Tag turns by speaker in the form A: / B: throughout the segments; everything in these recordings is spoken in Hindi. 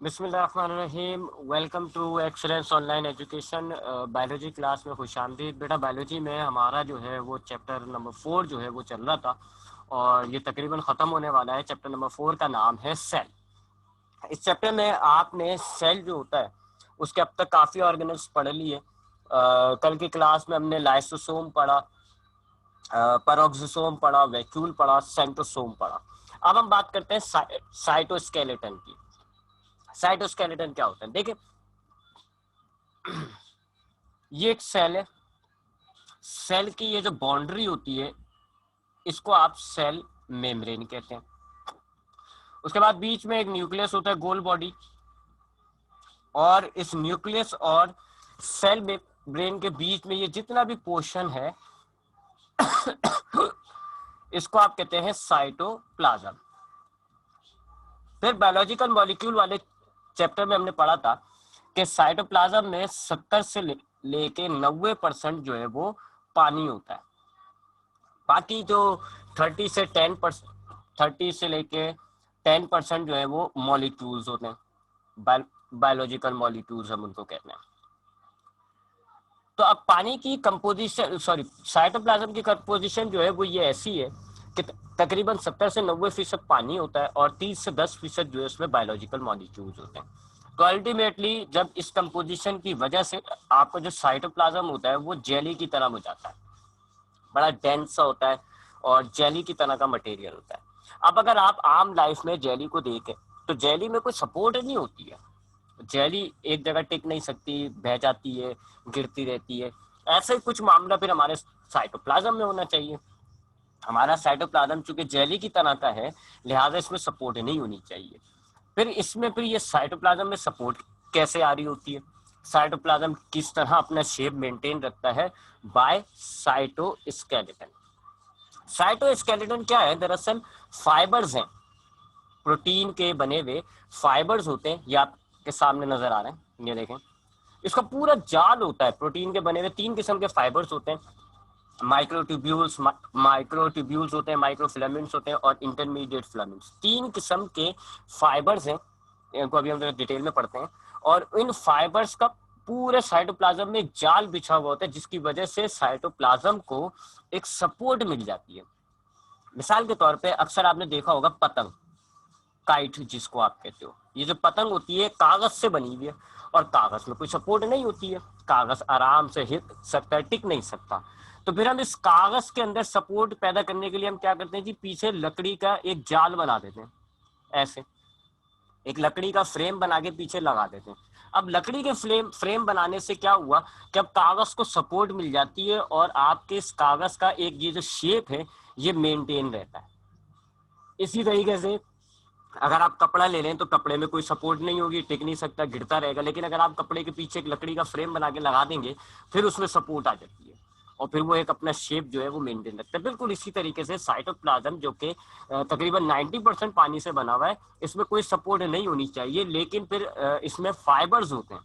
A: बिस्मिल्लाहिर्रहमानिर्रहीम। Welcome to excellence online education. Biology class में खुशामदीद। बेटा बायोलॉजी में हमारा जो है वो चैप्टर नंबर 4 जो है वो चल रहा था और ये तकरीबन ख़त्म होने वाला है। चैप्टर नंबर 4 का नाम है सेल। इस चैप्टर में आपने सेल जो होता है उसके अब तक काफ़ी ऑर्गेनल्स पढ़ लिए। कल की क्लास में हमने लाइसोसोम पढ़ा, पैरोक्सिसोम पढ़ा, वैक्यूल पढ़ा, सेंट्रोसोम पढ़ा। अब हम बात करते हैं साइटोस्केलेटन की। साइटोस्केलेटन क्या होता है? देखिए, ये एक सेल है। सेल की ये जो बाउंड्री होती है इसको आप सेल मेम्ब्रेन कहते हैं। उसके बाद बीच में एक न्यूक्लियस होता है, गोल बॉडी, और इस न्यूक्लियस और सेल मेम्ब्रेन के बीच में ये जितना भी पोर्शन है इसको आप कहते हैं साइटोप्लाज्म। फिर बायोलॉजिकल मॉलिक्यूल वाले चैप्टर में हमने पढ़ा था कि साइटोप्लाज्म में 70 से लेके 90% जो है वो पानी होता है। बाकी जो 30 से 10% जो है वो मॉलिक्यूल्स होते हैं। बायोलॉजिकल मॉलिक्यूल्स हम उनको कहते हैं। तो अब पानी की कंपोजिशन, सॉरी, साइटोप्लाज्म की कंपोजिशन जो है वो ये ऐसी है कि तकरीबन 70 से 90% पानी होता है और 30 से 10% जो है उसमें बायोलॉजिकल मॉलिक्यूल्स होते हैं। तो अल्टीमेटली जब इस कंपोजिशन की वजह से आपका जो साइटोप्लाज्म होता है वो जेली की तरह हो जाता है, बड़ा डेंस सा होता है और जेली की तरह का मटेरियल होता है। अब अगर आप आम लाइफ में जेली को देखें तो जेली में कोई सपोर्ट नहीं होती है। जेली एक जगह टिक नहीं सकती, बह जाती है, गिरती रहती है। ऐसा ही कुछ मामला फिर हमारे साइटोप्लाज्म में होना चाहिए। हमारा साइटोप्लाज्म चूंकि जेली की तरह का है, लिहाजा इसमें सपोर्ट नहीं होनी चाहिए। फिर ये साइटोप्लाज्म में सपोर्ट कैसे आ रही होती है? साइटोप्लाज्म किस तरह अपना शेप मेंटेन रखता है? Bye cytoskeleton. साइटोस्केलेटन क्या है? दरअसल फाइबर्स हैं, प्रोटीन के बने हुए फाइबर्स होते हैं। ये आपके सामने नजर आ रहे हैं, ये देखें। इसका पूरा जाल होता है, प्रोटीन के बने हुए 3 किस्म के फाइबर्स होते हैं। माइक्रोट्यूब्यूल्स होते हैं, माइक्रोफिलामेंट्स होते हैं और इंटरमीडिएट फिलामेंट्स। 3 किस्म के फाइबर्स हैं, इनको अभी हम डिटेल में पढ़ते हैं। और इन फाइबर्स का पूरे साइटोप्लाज्म में एक जाल बिछा हुआ होता है जिसकी वजह से साइटोप्लाज्म को एक सपोर्ट मिल जाती है। मिसाल के तौर पे अक्सर आपने देखा होगा पतंग, काइट जिसको आप कहते हो, ये जो पतंग होती है कागज से बनी हुई है और कागज में कोई सपोर्ट नहीं होती है, कागज आराम से हिल सकता है, टिक नहीं सकता। तो फिर हम इस कागज के अंदर सपोर्ट पैदा करने के लिए हम क्या करते हैं जी, पीछे लकड़ी का एक जाल बना देते हैं। ऐसे एक लकड़ी का फ्रेम बना के पीछे लगा देते हैं। अब लकड़ी के फ्रेम बनाने से क्या हुआ कि अब कागज को सपोर्ट मिल जाती है और आपके इस कागज का एक ये जो शेप है ये मेंटेन रहता है। इसी तरीके से अगर आप कपड़ा ले लें तो कपड़े में कोई सपोर्ट नहीं होगी, टिक नहीं सकता, गिरता रहेगा। लेकिन अगर आप कपड़े के पीछे एक लकड़ी का फ्रेम बना के लगा देंगे फिर उसमें सपोर्ट आ जाती है और फिर वो एक अपना शेप जो है वो मेंटेन रखता है। बिल्कुल इसी तरीके से साइटोप्लाज्म जो कि तकरीबन 90% पानी से बना हुआ है, इसमें कोई सपोर्ट नहीं होनी चाहिए। लेकिन फिर इसमें फाइबर्स होते हैं,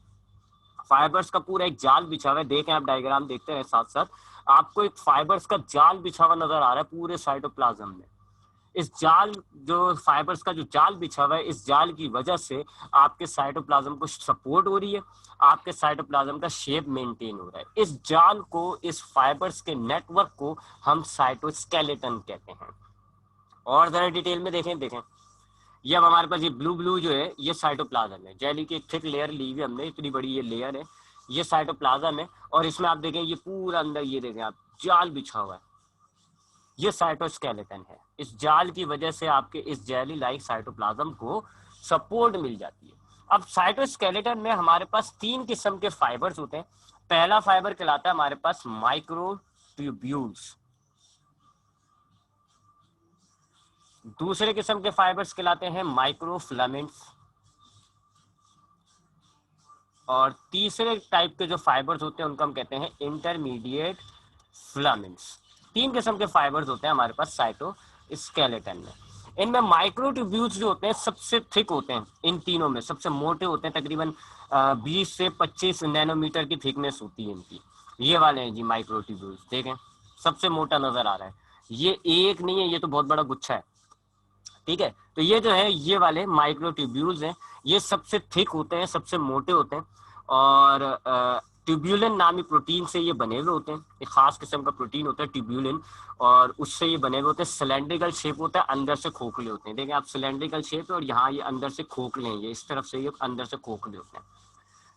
A: फाइबर्स का पूरा एक जाल बिछा हुआ है। देखें, आप डायग्राम देखते हैं साथ साथ, आपको एक फाइबर्स का जाल बिछा हुआ नजर आ रहा है पूरे साइटोप्लाज्म में। इस जाल, जो फाइबर्स का जो जाल बिछा हुआ है, इस जाल की वजह से आपके साइटोप्लाज्म को सपोर्ट हो रही है, आपके साइटोप्लाज्म का शेप मेंटेन हो रहा है। इस जाल को, इस फाइबर्स के नेटवर्क को हम साइटोस्केलेटन कहते हैं। और जरा डिटेल में देखें। ये अब हमारे पास ये ब्लू ब्लू जो है ये साइटोप्लाज्म है। जेली की एक थिक लेयर ली हुई हमने, इतनी बड़ी ये लेयर है, ये साइटोप्लाज्म है। और इसमें आप देखें ये पूरा अंदर, ये देखें आप, जाल बिछा हुआ है, ये साइटोस्केलेटन है। इस जाल की वजह से आपके इस जेली लाइक साइटोप्लाज्म को सपोर्ट मिल जाती है। अब साइटोस्केलेटन में हमारे पास 3 किस्म के फाइबर्स होते हैं। पहला फाइबर कहलाता है हमारे पास माइक्रोट्यूब्यूल्स, दूसरे किस्म के फाइबर्स कहलाते हैं माइक्रोफिलामेंट्स, और तीसरे टाइप के जो फाइबर्स होते हैं उनको हम कहते हैं इंटरमीडिएट फिलामेंट्स। 3 किस्म के फाइबर्स होते हैं हमारे पास साइटोस्केलेटन में। इनमें माइक्रोट्यूब्यूल्स जो होते हैं सबसे थिक होते हैं, इन तीनों में सबसे मोटे होते हैं, तकरीबन 20 से 25 नैनोमीटर की थिकनेस होती है इनकी। ये वाले हैं जी माइक्रोट्यूब्यूल्स, देखें सबसे मोटा नजर आ रहा है। ये एक नहीं है, ये तो बहुत बड़ा गुच्छा है। ठीक है। तो ये जो है ये वाले माइक्रोट्यूब्यूल्स हैं, ये सबसे थिक होते हैं, सबसे मोटे होते हैं, और ट्यूब्यूलिन नामी प्रोटीन से ये बने हुए होते हैं। एक खास किस्म का प्रोटीन होता है ट्यूब्यूलिन, और उससे ये बने हुए होते हैं। सिलेंड्रिकल शेप होता है, अंदर से खोखले होते हैं। देखिए आप, सिलेंड्रिकल शेप है और यहाँ ये अंदर से खोखले हैं, ये इस तरफ से ये अंदर से खोखले होते हैं।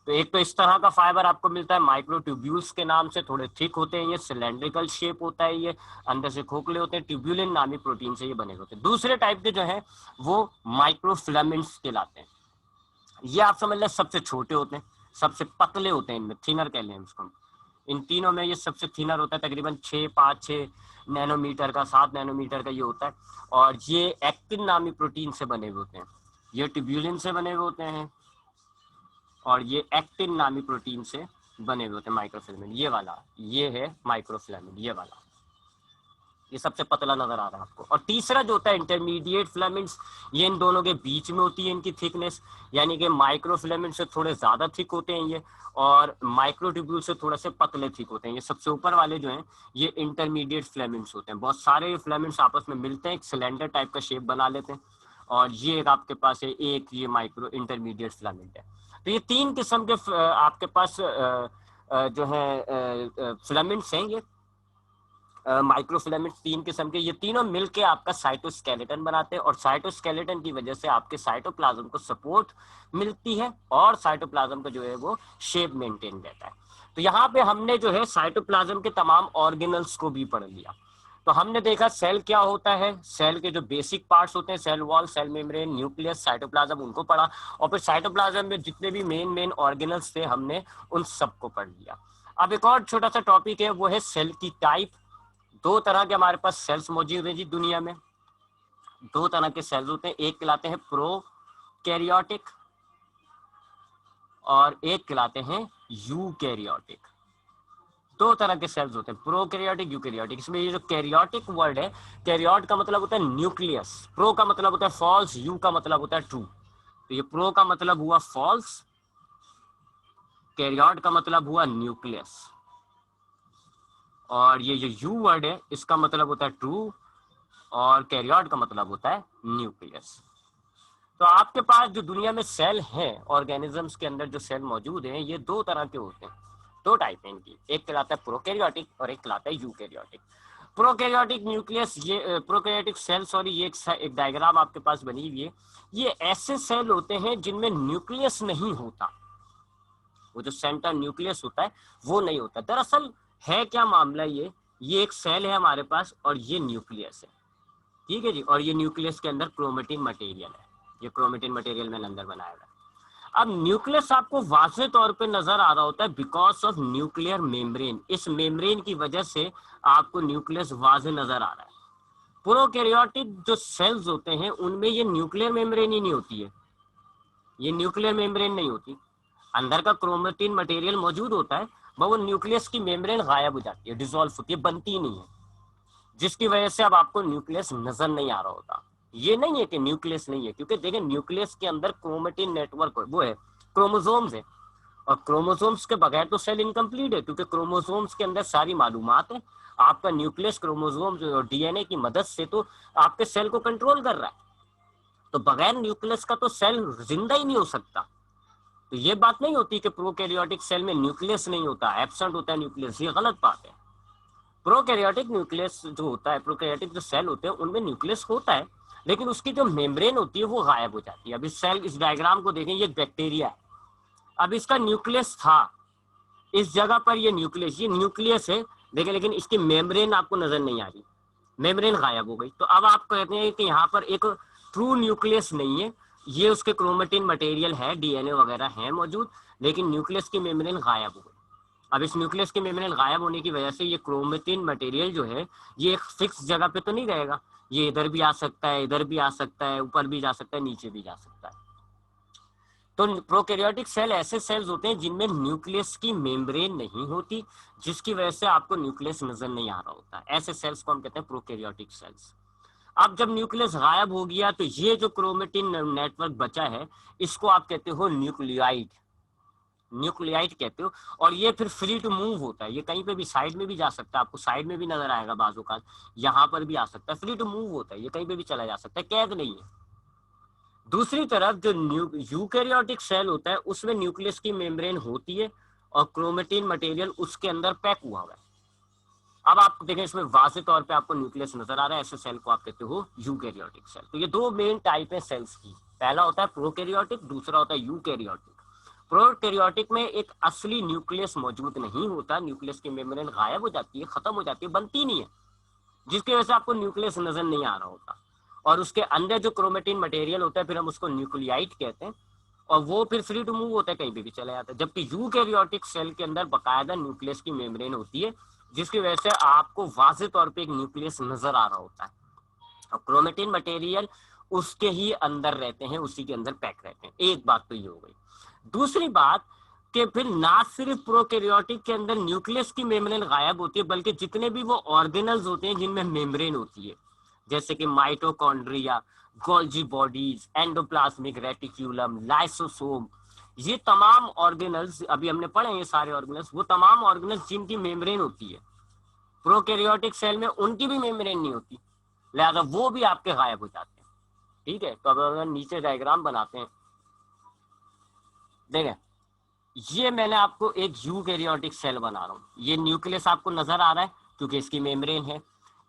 A: तो एक तो इस तरह का फाइबर आपको मिलता है माइक्रोट्यूब्यूल्स के नाम से, थोड़े थिक होते हैं, ये सिलेंड्रिकल शेप होता है, ये अंदर से खोखले होते हैं, ट्यूब्यूलिन नामी प्रोटीन से ये बने होते हैं। दूसरे टाइप के जो है वो माइक्रोफिलामेंट्स कहलाते हैं। ये आप समझ लें सबसे छोटे होते हैं, सबसे पतले होते हैं, इनमें थिनर कह लें इसको। इन तीनों में ये सबसे थिनर होता है, तकरीबन 6 नैनोमीटर का, 7 नैनोमीटर का ये होता है। और ये एक्टिन नामी प्रोटीन से बने हुए होते हैं, ये ट्यूब्यूलिन से बने हुए होते हैं, और ये एक्टिन नामी प्रोटीन से बने हुए होते हैं माइक्रोफिलामेंट। ये वाला ये है माइक्रोफिलामेंट, ये वाला, ये सबसे पतला नजर आ रहा है आपको। और तीसरा जो होता है इंटरमीडिएट फिलामेंट्स, ये इन दोनों के बीच में होती है इनकी थिकनेस, यानी कि माइक्रोफिलामेंट से थोड़े ज्यादा थिक होते हैं ये, और माइक्रोट्यूब्यूल से थोड़े से पतले थिक होते हैं। ये सबसे ऊपर वाले जो हैं ये इंटरमीडिएट फिलामेंट्स होते हैं। बहुत सारे फिलामेंट्स आपस में मिलते हैं, एक सिलेंडर टाइप का शेप बना लेते हैं, और ये एक आपके पास है, एक ये माइक्रो इंटरमीडिएट फिलामेंट है। तो ये 3 किस्म के आपके पास जो है फिलामेंट्स हैं, ये माइक्रोफिलामेंट्स 3 किस्म के। ये तीनों मिलके आपका साइटोस्केलेटन बनाते हैं, और साइटोस्केलेटन की वजह से आपके साइटोप्लाज्म को सपोर्ट मिलती है, और साइटोप्लाज्म का जो है वो शेप मेंटेन रहता है। तो यहाँ पे हमने जो है साइटोप्लाज्म के तमाम ऑर्गेनल्स को भी पढ़ लिया। तो हमने देखा सेल क्या होता है, सेल के जो बेसिक पार्ट्स होते हैं, cell wall, cell membrane, nucleus, cytoplasm, उनको पढ़ा। और फिर साइटोप्लाज्म में जितने भी मेन ऑर्गेनल्स थे हमने उन सबको पढ़ लिया। अब एक और छोटा सा टॉपिक है, वो है सेल की टाइप। 2 तरह के हमारे पास सेल्स मौजूद हैं जी दुनिया में। 2 तरह के सेल्स होते हैं, एक कहलाते हैं प्रोकैरियोटिक और एक कहलाते हैं यूकैरियोटिक। 2 तरह के सेल्स होते हैं, प्रोकैरियोटिक, यूकैरियोटिक। इसमें ये जो कैरियोटिक वर्ड है, कैरियोट का मतलब होता है न्यूक्लियस, प्रो का मतलब होता है फॉल्स, यू का मतलब होता है ट्रू। तो ये प्रो का मतलब हुआ फॉल्स, कैरियोट का मतलब हुआ न्यूक्लियस, और ये जो यू वर्ड है इसका मतलब होता है ट्रू, और कैरियोट का मतलब होता है न्यूक्लियस। तो आपके पास जो दुनिया में सेल हैं, ऑर्गेनिजम्स के अंदर जो सेल मौजूद हैं, ये 2 तरह के होते हैं, 2 टाइप है इनकी। एक कहलाता है प्रोकैरियोटिक और एक कहलाता है यूकैरियोटिक। प्रोकैरियोटिक न्यूक्लियस, ये प्रोकैरियोटिक सेल, सॉरी, ये एक डायग्राम आपके पास बनी हुई है। ये ऐसे सेल होते हैं जिनमें न्यूक्लियस नहीं होता, वो जो सेंटर न्यूक्लियस होता है वो नहीं होता। दरअसल है क्या मामला, ये एक सेल है हमारे पास और ये न्यूक्लियस है, ठीक है जी। और ये न्यूक्लियस के अंदर क्रोमेटिन मटेरियल है, ये क्रोमेटिन मटेरियल मैंने अंदर बनाया हुआ है। अब न्यूक्लियस आपको वाज़ेह तौर पे नजर आ रहा होता है बिकॉज ऑफ न्यूक्लियर मेम्ब्रेन। इस मेम्ब्रेन की वजह से आपको न्यूक्लियस वाज़ेह नजर आ रहा है। प्रोकैरियोटिक जो सेल्स होते हैं उनमें ये न्यूक्लियर मेम्ब्रेन ही नहीं होती है, ये न्यूक्लियर मेम्ब्रेन नहीं होती, अंदर का क्रोमेटिन मटेरियल मौजूद होता है, मगर वो न्यूक्लियस की मेम्ब्रेन गायब हो जाती है, डिसॉल्व होती है, बनती ही नहीं है, जिसकी वजह से अब आपको न्यूक्लियस नजर नहीं आ रहा होता। ये नहीं है कि न्यूक्लियस नहीं है, क्योंकि देखिए न्यूक्लियस के अंदर क्रोमेटिन नेटवर्क वो है, क्रोमोसोम्स है, और क्रोमोसोम्स के बगैर तो सेल इनकम्प्लीट है, क्योंकि क्रोमोसोम्स के अंदर सारी मालूमात है। आपका न्यूक्लियस क्रोमोसोम्स और डीएनए की मदद से तो आपके सेल को कंट्रोल कर रहा है, तो बगैर न्यूक्लियस का तो सेल जिंदा ही नहीं हो सकता। तो ये बात नहीं होती कि प्रोकैरियोटिक सेल में न्यूक्लियस नहीं होता, एब्सेंट होता है न्यूक्लियस, ये गलत बात है। प्रोकैरियोटिक न्यूक्लियस जो होता है, प्रोकैरियोटिक जो सेल होते हैं उनमें न्यूक्लियस होता है, लेकिन उसकी जो मेम्ब्रेन होती है वो गायब हो जाती है। अब इस सेल, इस डायग्राम को देखें, ये बैक्टीरिया है, अब इसका न्यूक्लियस था इस जगह पर, ये न्यूक्लियस है, लेकिन इसकी मेम्ब्रेन आपको नजर नहीं आ रही, मेम्ब्रेन गायब हो गई। तो अब आप कहते हैं कि यहाँ पर एक ट्रू न्यूक्लियस नहीं है, ये उसके क्रोमेटिन मटेरियल है, डीएनए वगैरह है मौजूद, लेकिन न्यूक्लियस की मेम्ब्रेन गायब हो गई। अब इस न्यूक्लियस की मेम्ब्रेन गायब होने की वजह से ये क्रोमेटिन मटेरियल जो है ये एक फिक्स जगह पे तो नहीं रहेगा, ये इधर भी आ सकता है, इधर भी आ सकता है, ऊपर भी जा सकता है, नीचे भी जा सकता है। तो प्रोकैरियोटिक सेल ऐसे सेल्स होते हैं जिनमें न्यूक्लियस की मेम्ब्रेन नहीं होती, जिसकी वजह से आपको न्यूक्लियस नजर नहीं आ रहा होता। ऐसे सेल्स को हम कहते हैं प्रोकैरियोटिक सेल्स। अब जब न्यूक्लियस गायब हो गया तो ये जो क्रोमेटिन नेटवर्क बचा है इसको आप कहते हो न्यूक्लियाइड। न्यूक्लियाइड कहते हो। और ये फिर फ्री टू मूव होता है, ये कहीं पे भी साइड में भी जा सकता है, आपको साइड में भी नजर आएगा बाजू का, यहाँ पर भी आ सकता है, फ्री टू मूव होता है, ये कहीं पे भी चला जा सकता है, कैद नहीं है। दूसरी तरफ जो यूकैरियोटिक सेल होता है उसमें न्यूक्लियस की मेम्ब्रेन होती है और क्रोमेटिन मटेरियल उसके अंदर पैक हुआ हुआ है। अब आप देखें इसमें वाज़ेह तौर पे आपको न्यूक्लियस नजर आ रहा है, ऐसे सेल को आप कहते हो यूकैरियोटिक सेल। तो ये दो मेन टाइप है सेल्स की, पहला होता है प्रोकैरियोटिक, दूसरा होता है यूकैरियोटिक। प्रोकैरियोटिक में एक असली न्यूक्लियस मौजूद नहीं होता, न्यूक्लियस की मेम्ब्रेन गायब हो जाती है, खत्म हो जाती है, बनती नहीं है, जिसकी वजह से आपको न्यूक्लियस नजर नहीं आ रहा होता। और उसके अंदर जो क्रोमेटिन मटेरियल होता है फिर हम उसको न्यूक्लियाइड कहते हैं, और वो फिर फ्री टू मूव होता है, कहीं पे भी चला जाता है। जबकि यूकैरियोटिक सेल के अंदर बकायदा न्यूक्लियस की मेम्ब्रेन होती है, जिसकी वजह से आपको वाज़ेह तौर पे एक न्यूक्लियस नजर आ रहा होता है, और क्रोमेटिन मटेरियल उसके ही अंदर रहते हैं, उसी के अंदर पैक रहते हैं। एक बात तो ये हो गई। दूसरी बात कि फिर ना सिर्फ प्रोकैरियोटिक के अंदर न्यूक्लियस की मेम्ब्रेन गायब होती है, बल्कि जितने भी वो ऑर्गेनल्स होते हैं जिनमें मेम्ब्रेन होती है, जैसे कि mitochondria, Golgi bodies, endoplasmic reticulum, lysosome, ये तमाम ऑर्गेनल्स अभी हमने पढ़े, ये सारे ऑर्गेनल्स, वो तमाम ऑर्गेनल्स जिनकी मेम्ब्रेन होती है, प्रोकैरियोटिक सेल में उनकी भी मेम्ब्रेन नहीं होती, लिहाजा वो भी आपके गायब हो जाते हैं। ठीक है, तो अब अगर नीचे डायग्राम बनाते हैं, देखें ये मैंने आपको एक यूकैरियोटिक सेल बना रहा हूँ, ये न्यूक्लियस आपको नजर आ रहा है क्योंकि इसकी मेम्ब्रेन है,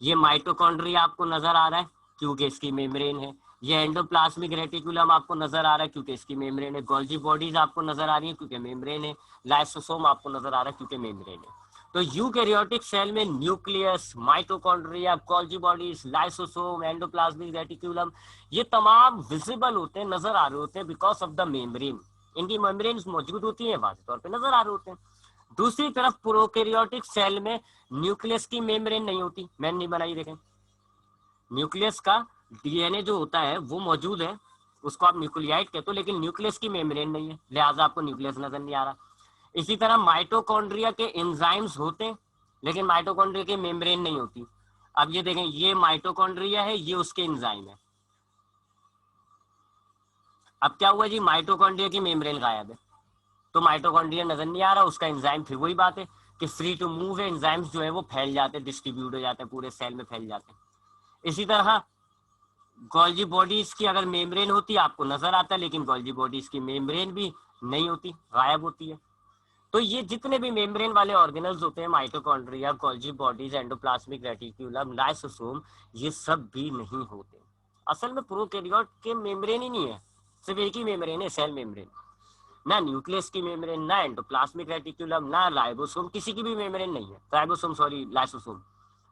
A: ये माइटोकॉन्ड्रिया आपको नजर आ रहा है क्योंकि इसकी मेम्ब्रेन है, ये एंडोप्लाज्मिक रेटिकुलम आपको नजर आ रहा है क्योंकि इसकी मेम्ब्रेन है, गोल्जी बॉडीज आपको नजर आ रही है क्योंकि मेम्ब्रेन है, लाइसोसोम आपको नजर आ रहा है क्योंकि मेम्ब्रेन है। तो यूकैरियोटिक सेल में nucleus, mitochondria, Golgi bodies, lysosome, endoplasmic reticulum, ये तमाम विजिबल होते हैं, नजर आ रहे होते हैं बिकॉज ऑफ द मेम्ब्रेन, इनकी मेम्ब्रेन मौजूद होती है, वाज़ेह तौर पे नजर आ रहे होते हैं। दूसरी तरफ प्रोकैरियोटिक सेल में न्यूक्लियस की मेम्ब्रेन नहीं होती, मैंने नहीं बनाई, देखें न्यूक्लियस का डीएनए जो होता है वो मौजूद है, उसको आप न्यूक्लियाइड कहते हो, लेकिन न्यूक्लियस की मेम्ब्रेन नहीं है, लिहाजा आपको न्यूक्लियस नजर नहीं आ रहा। इसी तरह माइटोकॉन्ड्रिया के एंजाइम्स होते हैं, लेकिन माइटोकॉन्ड्रिया की मेम्ब्रेन नहीं होती। अब ये देखें, ये माइटोकॉन्ड्रिया है, ये उसके एंजाइम है। अब क्या हुआ जी, माइटोकॉन्ड्रिया की मेम्ब्रेन गायब है, तो माइटोकॉन्ड्रिया नजर नहीं आ रहा, उसका एंजाइम, फिर वही बात है कि फ्री टू मूव है, एंजाइम्स जो है वो फैल जाते हैं, डिस्ट्रीब्यूट हो जाते हैं, पूरे सेल में फैल जाते हैं। इसी तरह गोल्जी बॉडीज की अगर मेम्ब्रेन होती आपको नजर आता, लेकिन गोल्जी बॉडीज की मेम्ब्रेन भी नहीं होती, गायब होती है। तो ये जितने भी मेम्ब्रेन वाले ऑर्गेनल्स होते हैं, mitochondria, Golgi bodies, endoplasmic reticulum, lysosome, ये सब भी नहीं होते। असल में प्रोकैरियोट के मेम्ब्रेन ही नहीं है, सिर्फ एक ही मेम्ब्रेन है, सेल मेम्ब्रेन, ना न्यूक्लियस की मेम्ब्रेन, ना एंडोप्लाज्मिक रेटिकुलम, ना राइबोसोम, किसी की भी मेम्ब्रेन नहीं है, राइबोसोम सॉरी लाइसोसोम,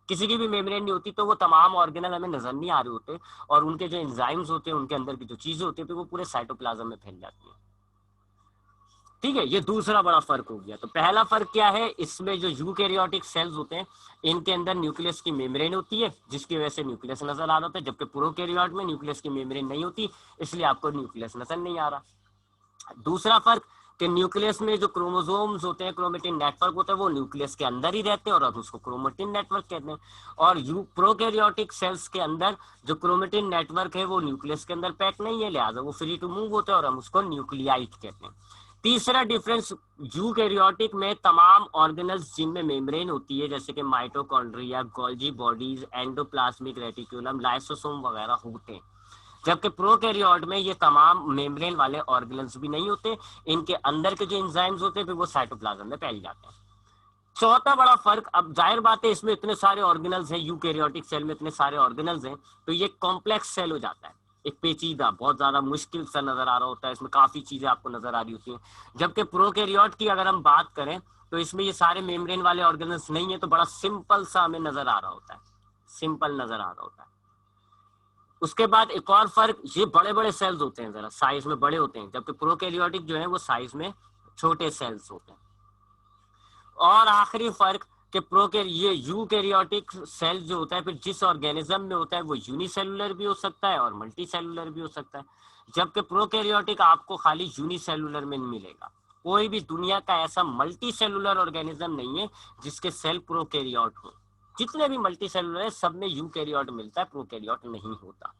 A: किसी की भी मेम्ब्रेन नहीं होती। तो वो तमाम ऑर्गेनल हमें नजर नहीं आ रहे होते, और उनके जो एंजाइम्स होते हैं, उनके अंदर की जो चीजें होती है, तो वो पूरे साइटोप्लाज्म में फैल जाती है। ठीक है, ये दूसरा बड़ा फर्क हो गया। तो पहला फर्क क्या है, इसमें जो यूकैरियोटिक सेल्स होते हैं इनके अंदर न्यूक्लियस की मेम्ब्रेन होती है, जिसकी वजह से न्यूक्लियस नजर आ रहा होता है, जबकि प्रोकैरियोट में न्यूक्लियस की मेम्ब्रेन नहीं होती, इसलिए आपको न्यूक्लियस नजर नहीं आ रहा। दूसरा फर्क कि न्यूक्लियस में जो क्रोमोसोम्स होते हैं, क्रोमेटिन नेटवर्क होता है, वो न्यूक्लियस के अंदर ही रहते हैं और हम उसको क्रोमेटिन नेटवर्क कहते हैं। और प्रोकैरियोटिक सेल्स के अंदर जो क्रोमेटिन नेटवर्क है वो न्यूक्लियस के अंदर पैक नहीं है, लिहाजा वो फ्री टू मूव होता है और हम उसको न्यूक्लियाइड कहते हैं। तीसरा डिफरेंस, यूकैरियोटिक में तमाम ऑर्गेनल्स जिनमें मेम्ब्रेन होती है, जैसे कि mitochondria, Golgi bodies, endoplasmic reticulum, lysosome वगैरह होते हैं, जबकि प्रोकैरियोट में ये तमाम मेम्ब्रेन वाले ऑर्गेनल्स भी नहीं होते, इनके अंदर के जो एंजाइम्स होते हैं फिर वो साइटोप्लाज्म में फैल जाते हैं। चौथा बड़ा फर्क, अब जाहिर बात है इसमें इतने सारे ऑर्गेनल्स हैं, यूकैरियोटिक सेल में इतने सारे ऑर्गेनल्स हैं, तो ये कॉम्प्लेक्स सेल हो जाता है, एक पेचीदा, बहुत ज्यादा मुश्किल सा नजर आ रहा होता है, इसमें काफी चीजें आपको नजर आ रही होती हैं। जबकि प्रोकैरियोट की अगर हम बात करें तो इसमें ये सारे मेम्ब्रेन वाले ऑर्गेनल्स नहीं है, तो बड़ा सिंपल सा हमें नजर आ रहा होता है, सिंपल नजर आ रहा होता है। उसके बाद एक और फर्क, ये बड़े बड़े सेल्स होते हैं, जरा साइज में बड़े होते हैं, जबकि प्रोकैरियोटिक जो है वो साइज में छोटे सेल्स होते हैं। और आखिरी फर्क कि ये यूकैरियोटिक सेल जो होता है फिर जिस ऑर्गेनिज्म में होता है वो यूनिसेलुलर भी हो सकता है और मल्टी सेलुलर भी हो सकता है, जबकि प्रोकैरियोटिक आपको खाली यूनिसेलुलर में नहीं मिलेगा। कोई भी दुनिया का ऐसा मल्टी सेलुलर ऑर्गेनिज्म नहीं है जिसके सेल प्रोकैरियोट हो, जितने भी मल्टी सेलुलर है सब में यूकैरियोट मिलता है, प्रोकैरियोट नहीं होता।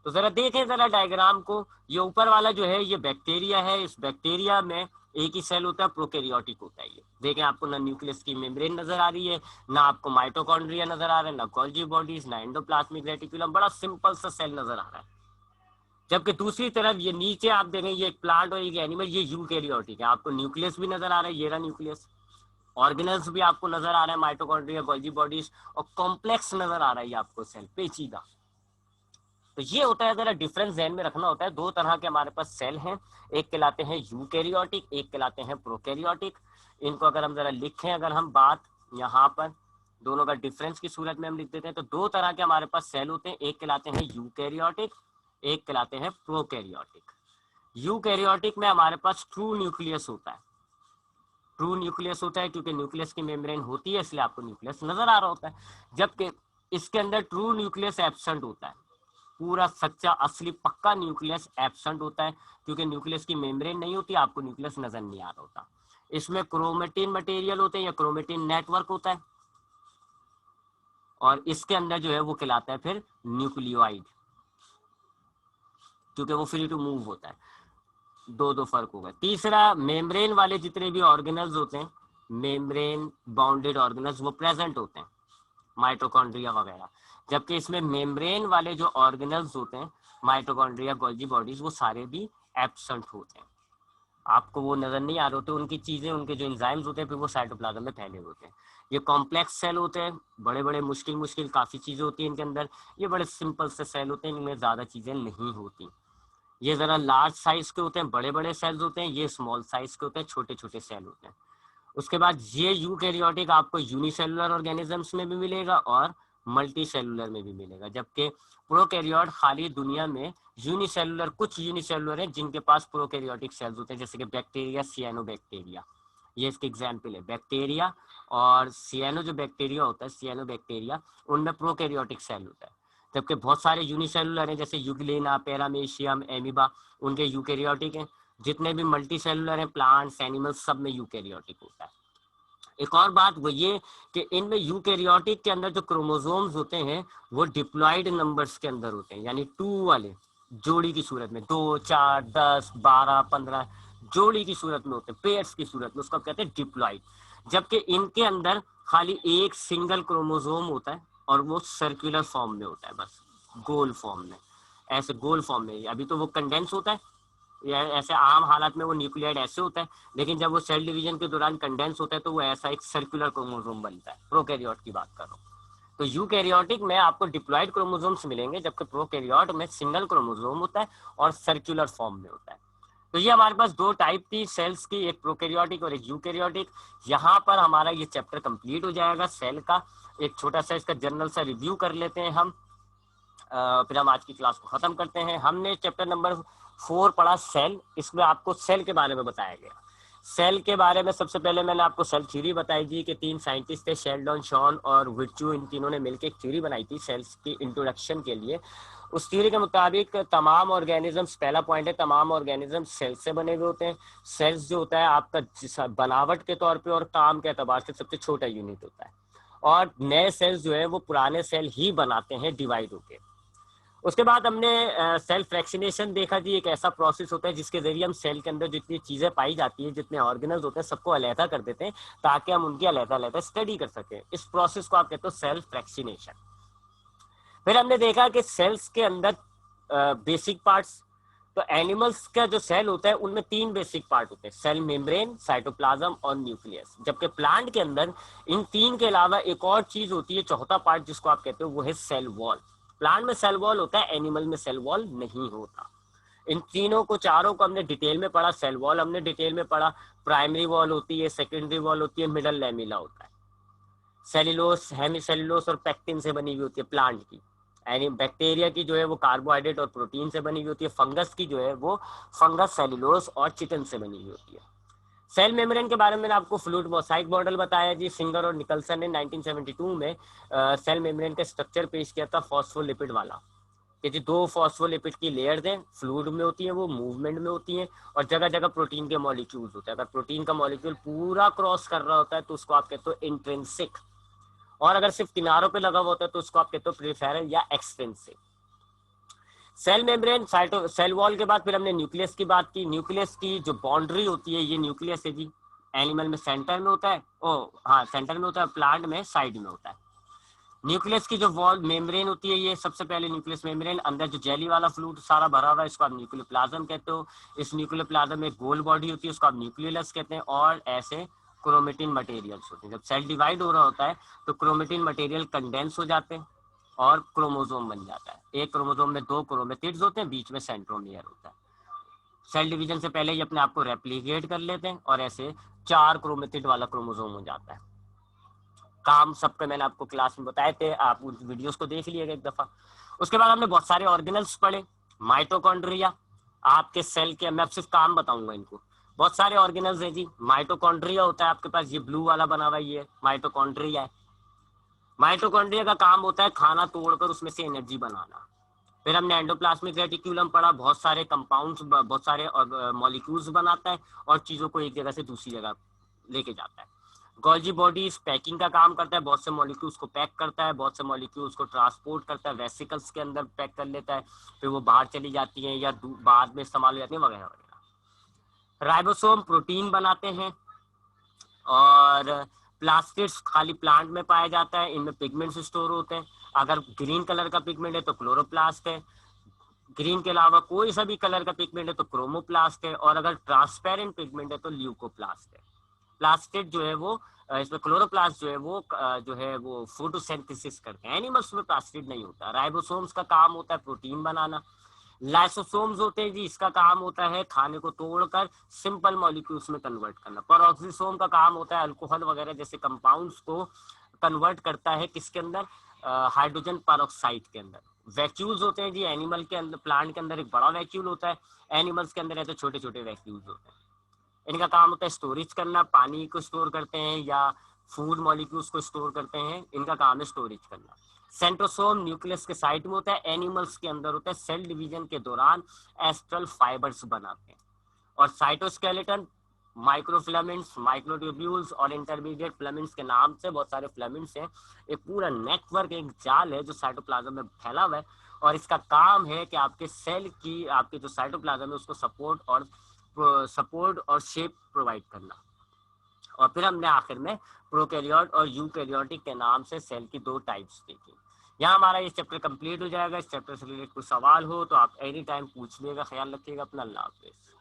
A: तो जरा देखें जरा डायग्राम को, ये ऊपर वाला जो है ये बैक्टीरिया है, इस बैक्टीरिया में एक ही सेल होता है, प्रोकैरियोटिक होता है। ये देखें, आपको ना न्यूक्लियस की मेम्ब्रेन नजर आ रही है, ना आपको माइटोकॉन्ड्रिया नजर आ रहा है, ना गोल्जी बॉडीज, ना एंडोप्लाज्मिक रेटिकुलम, बड़ा सिंपल सा सेल नजर आ रहा है। जबकि दूसरी तरफ ये नीचे आप देखें, ये एक प्लांट और एक एनिमल, ये यूकैरियोटिक है। आपको न्यूक्लियस भी नजर आ रहा है, ये रहा न्यूक्लियस, ऑर्गेनल्स भी आपको नजर आ रहे हैं, माइटोकॉन्ड्रिया, गोल्जी बॉडीज, और कॉम्प्लेक्स नजर आ रहा है ये आपको सेल, पेचीदा। तो ये होता है, अगर डिफरेंस ध्यान में रखना होता है, दो तरह के हमारे पास सेल हैं, एक कहलाते हैं यूकैरियोटिक, एक कहलाते हैं प्रोकैरियोटिक। इनको अगर हम जरा लिखें, अगर हम बात यहाँ पर दोनों का डिफरेंस की सूरत में हम लिख देते हैं, तो दो तरह के हमारे पास सेल होते हैं, एक कहलाते हैं यूकैरियोटिक, एक कहलाते हैं प्रोकैरियोटिक। यूकैरियोटिक में हमारे पास ट्रू न्यूक्लियस होता है, ट्रू न्यूक्लियस होता है क्योंकि न्यूक्लियस की मेम्ब्रेन होती है, इसलिए आपको न्यूक्लियस नजर आ रहा होता है। जबकि इसके अंदर ट्रू न्यूक्लियस एब्सेंट होता है, पूरा सच्चा असली पक्का न्यूक्लियस एब्सेंट होता है, क्योंकि न्यूक्लियस की मेम्ब्रेन नहीं होती, आपको न्यूक्लियस नजर नहीं आ रहा होता। इसमें क्रोमेटिन मटेरियल होते हैं या क्रोमेटिन नेटवर्क होता है, और इसके अंदर जो है वो कहलाता है फिर न्यूक्लियोइड, क्योंकि वो फ्री टू मूव होता है। दो दो फर्क होगा। तीसरा, मेम्ब्रेन वाले जितने भी ऑर्गेनल्स होते हैं, मेम्ब्रेन बाउंडेड ऑर्गेनल्स, वो प्रेजेंट होते हैं, माइटोकॉन्ड्रिया वगैरह। जबकि इसमें मेम्ब्रेन वाले जो ऑर्गेनल्स होते हैं, माइटोकॉन्ड्रिया, गोल्जी बॉडीज, वो सारे भी एब्सेंट होते हैं, आपको वो नजर नहीं आ रहे होते। उनकी चीजें, उनके जो एंजाइम्स होते हैं, फिर वो साइटोप्लाज्म में फैले होते हैं। ये कॉम्प्लेक्स सेल होते हैं, बड़े बड़े मुश्किल मुश्किल काफी चीजें होती हैं इनके अंदर। ये बड़े सिंपल से सेल होते हैं, इनमें ज्यादा चीजें नहीं होती। ये जरा लार्ज साइज के होते हैं, बड़े बड़े सेल्स होते हैं, ये स्मॉल साइज के होते हैं, छोटे छोटे सेल होते हैं। उसके बाद ये यूकैरियोटिक आपको यूनिसेलुलर ऑर्गेनिजम्स में भी मिलेगा और मल्टी सेलुलर में भी मिलेगा। जबकि प्रोकैरियोट खाली दुनिया में यूनिसेलुलर, कुछ यूनिसेलुलर हैं जिनके पास प्रोकैरियोटिक सेल्स होते हैं, जैसे कि बैक्टीरिया, सियानोबैक्टीरिया, ये इसके एग्जाम्पल है। बैक्टीरिया और सियानो जो बैक्टीरिया होता है, सियानो बैक्टीरिया, उनमें प्रोकैरियोटिक सेल होता है। जबकि बहुत सारे यूनिसेलुलर हैं, जैसे यूग्लिना, पैरामेशियम, एमीबा, उनके यूकैरियोटिक हैं। जितने भी मल्टी सेलुलर हैं, प्लांट्स, एनिमल्स, सब में यूकैरियोटिक होता है। एक और बात वो ये कि इनमें यूकैरियोटिक के अंदर जो क्रोमोसोम्स होते हैं, वो डिप्लॉयड नंबर्स के अंदर होते हैं, यानी 2 वाले, जोड़ी की सूरत में, 2, 4, 10, 12, 15 जोड़ी की सूरत में होते हैं, पेयर्स की सूरत में, उसको कहते हैं डिप्लॉयड। जबकि इनके अंदर खाली एक सिंगल क्रोमोसोम होता है, और वो सर्कुलर फॉर्म में होता है, बस गोल फॉर्म में, ऐसे गोल फॉर्म में। अभी तो वो कंडेंस होता है, या ऐसे आम हालात में वो न्यूक्लियाइड ऐसे होता है, लेकिन जब वो सेल डिवीजन के दौरान कंडेंस होता है तो वो ऐसा एक सर्कुलर क्रोमोसोम बनता है। प्रोकैरियोट की बात कर रहा हूँ। तो यूकैरियोटिक में आपको डिप्लॉयड क्रोमोसोम्स मिलेंगे, जबकि प्रोकैरियोट में सिंगल क्रोमोसोम होता है और सर्कुलर फॉर्म में होता है। तो ये हमारे पास दो टाइप थी सेल्स की, एक प्रोकैरियोटिक और एक यूकैरियोटिक। यहाँ पर हमारा ये चैप्टर कंप्लीट हो जाएगा सेल का। एक छोटा सा इसका जनरल सा रिव्यू कर लेते हैं हम, फिर हम आज की क्लास को खत्म करते हैं। हमने चैप्टर नंबर 4 पढ़ा सेल, इसमें आपको सेल के बारे में बताया गया। सेल के बारे में सबसे पहले मैंने आपको सेल थ्योरी बताई थी कि 3 साइंटिस्ट थे, शेल्डन, शॉन और विर्चू, इन तीनों ने मिलकर एक थ्योरी बनाई थी सेल्स की इंट्रोडक्शन के लिए। उस थ्योरी के मुताबिक तमाम ऑर्गेनिजम्स, पहला पॉइंट है, तमाम ऑर्गेनिजम्स सेल से बने हुए होते हैं। सेल्स जो होता है आपका बनावट के तौर पे और काम के एतबार से सबसे छोटा यूनिट होता है, और नए सेल्स जो है वो पुराने सेल ही बनाते हैं डिवाइड होके। उसके बाद हमने सेल फ्रैक्शनेशन देखा जी, एक ऐसा प्रोसेस होता है जिसके जरिए हम सेल के अंदर जितनी चीजें पाई जाती है, जितने ऑर्गेनल्स होते हैं, सबको अलहदा कर देते हैं ताकि हम उनकी अलहदा अलहदा स्टडी कर सकें। इस प्रोसेस को आप कहते हो सेल फ्रैक्शनेशन। फिर हमने देखा कि सेल्स के अंदर बेसिक पार्ट्स, तो एनिमल्स का जो सेल होता है उनमें 3 बेसिक पार्ट होते हैं, सेल मेम्ब्रेन, साइटोप्लाज्म और न्यूक्लियस। जबकि प्लांट के अंदर इन 3 के अलावा एक और चीज होती है, चौथा पार्ट, जिसको आप कहते हो वो है सेल वॉल। प्लांट में सेल वॉल होता है, एनिमल में सेल वॉल नहीं होता। इन तीनों को, चारों को हमने डिटेल में पढ़ा। सेल वॉल हमने डिटेल में पढ़ा, प्राइमरी वॉल होती है, सेकेंडरी वॉल होती है, मिडल लैमिला होता है। सेल्यूलोस, हेमीसेल्यूलोस और पेक्टिन से बनी हुई होती है प्लांट की। यानी बैक्टीरिया की जो है वो कार्बोहाइड्रेट और प्रोटीन से बनी हुई होती है। फंगस की जो है वो फंगस, सेल्यूलोस और चिटिन से बनी हुई होती है। सेल मेम्ब्रेन के बारे में मैंने आपको फ्लूइड मोसाइक मॉडल बताया जी। सिंगर और निकलसन ने 1972 में सेल मेम्ब्रेन का स्ट्रक्चर पेश किया था, फॉस्फोलिपिड वाला। कि जी 2 फॉस्फोलिपिड की लेयर्स हैं, फ्लूइड में होती हैं, वो मूवमेंट में होती हैं, और जगह जगह प्रोटीन के मॉलिक्यूल्स होते हैं। अगर प्रोटीन का मॉलिक्यूल पूरा क्रॉस कर रहा होता है तो उसको आप कहते हो इंट्रिंसिक, और अगर सिर्फ किनारों पे लगा हुआ होता है तो उसको आप कहते हो पेरिफेरल या extrinsic. Cell membrane, cyto cell wall के बाद फिर हमने न्यूक्लियस की बात की। न्यूक्लियस की जो बाउंड्री होती है, ये न्यूक्लियस है जी। एनिमल में सेंटर में होता है, ओ हाँ सेंटर में होता है, प्लांट में साइड में होता है। न्यूक्लियस की जो वॉल मेम्ब्रेन होती है, ये सबसे पहले न्यूक्लियस मेम्ब्रेन, अंदर जो जेली वाला फ्लूइड सारा भरा हुआ है, इसको आप न्यूक्लियोप्लाज्म कहते हो। इस न्यूक्लियोप्लाज्म में गोल बॉडी होती है, उसको आप न्यूक्लियस कहते हैं। और ऐसे क्रोमेटिन मटेरियल्स होते हैं। जब सेल डिवाइड हो रहा होता है तो क्रोमेटिन मटेरियल कंडेंस हो जाते हैं और क्रोमोसोम बन जाता है। एक क्रोमोसोम में 2 क्रोमेटिड्स होते हैं, बीच में सेंट्रोमियर होता है। सेल डिवीजन से पहले ही अपने आप को रेप्लिकेट कर लेते हैं और ऐसे 4 क्रोमेटिड वाला क्रोमोसोम हो जाता है। काम सबके मैंने आपको क्लास में बताए थे, आप उन वीडियोस को देख लीजिएगा एक दफा। उसके बाद हमने बहुत सारे ऑर्गेनल्स पढ़े। माइटोकॉन्ड्रिया, आपके सेल के, मैं अब सिर्फ काम बताऊंगा इनको। बहुत सारे ऑर्गेनल्स हैं जी। माइटोकॉन्ड्रिया होता है आपके पास, ये ब्लू वाला बना हुआ, ये माइटोकॉन्ड्रिया है। माइटोकॉन्ड्रिया का काम होता है खाना तोड़कर उसमें से एनर्जी बनाना। फिर हमने एंडोप्लाज्मिक रेटिक्यूलम पढ़ा, बहुत सारे कंपाउंड्स, बहुत सारे मॉलिक्यूल्स बनाता है और चीजों को एक जगह से दूसरी जगह लेके जाता है। गोल्जी बॉडी पैकिंग का काम करता है, बहुत से मॉलिक्यूल्स को पैक करता है, बहुत से मॉलिक्यूल्स को ट्रांसपोर्ट करता है, वेसिकल्स के अंदर पैक कर लेता है, फिर वो बाहर चली जाती हैं या बाद में इस्तेमाल हो जाती है वगैरह वगैरह। राइबोसोम प्रोटीन बनाते हैं। और प्लास्टिड्स खाली प्लांट में पाया जाता है, इनमें पिगमेंट्स स्टोर होते हैं। अगर ग्रीन कलर का पिगमेंट है तो क्लोरोप्लास्ट है, ग्रीन के अलावा कोई सा भी कलर का पिगमेंट है तो क्रोमोप्लास्ट है, और अगर ट्रांसपेरेंट पिगमेंट है तो ल्यूकोप्लास्ट है। प्लास्टिड जो है वो इसमें क्लोरोप्लास्ट जो है वो जो है वो फोटोसिंथेसिस करते हैं। एनिमल्स में प्लास्टिड नहीं होता। राइबोसोम्स का काम होता है प्रोटीन बनाना। लाइसोसोम्स होते हैं जी, इसका काम होता है खाने को तोड़कर सिंपल मॉलिक्यूल्स में कन्वर्ट करना। पेरोक्सिसोम का काम होता है अल्कोहल वगैरह जैसे कंपाउंड्स को कन्वर्ट करता है किसके अंदर, हाइड्रोजन पेरोक्साइड के अंदर। वैक्यूल्स होते हैं जी, एनिमल के अंदर, प्लांट के अंदर एक बड़ा वैक्यूल होता है, एनिमल्स के अंदर है तो छोटे छोटे वैक्यूल्स होते हैं। इनका काम होता है स्टोरेज करना, पानी को स्टोर करते हैं या फूड मॉलिक्यूल्स को स्टोर करते हैं, इनका काम है स्टोरेज करना। सेंट्रोसोम न्यूक्लियस के साइड में होता है, एनिमल्स के अंदर होता है, सेल डिवीजन के दौरान एस्ट्रल फाइबर्स बनाते हैं। और साइटोस्केलेटन माइक्रोफिलामेंट्स, माइक्रोट्यूब्यूल्स और इंटरमीडिएट फिलामेंट्स के नाम से बहुत सारे फिलामेंट्स हैं। एक पूरा नेटवर्क, एक जाल है जो साइटोप्लाज्म में फैला हुआ है, और इसका काम है कि आपके सेल की, आपके जो साइटोप्लाज्म है उसको सपोर्ट और शेप प्रोवाइड करना। और फिर हमने आखिर में प्रोकैरियोट और यूकैरियोटिक के नाम से सेल की 2 टाइप्स देखी। यहाँ हमारा ये चैप्टर कंप्लीट हो जाएगा। इस चैप्टर से रिलेटेड कोई सवाल हो तो आप एनी टाइम पूछ लीजिएगा। ख्याल रखिएगा अपना। अल्लाह हाफिज़।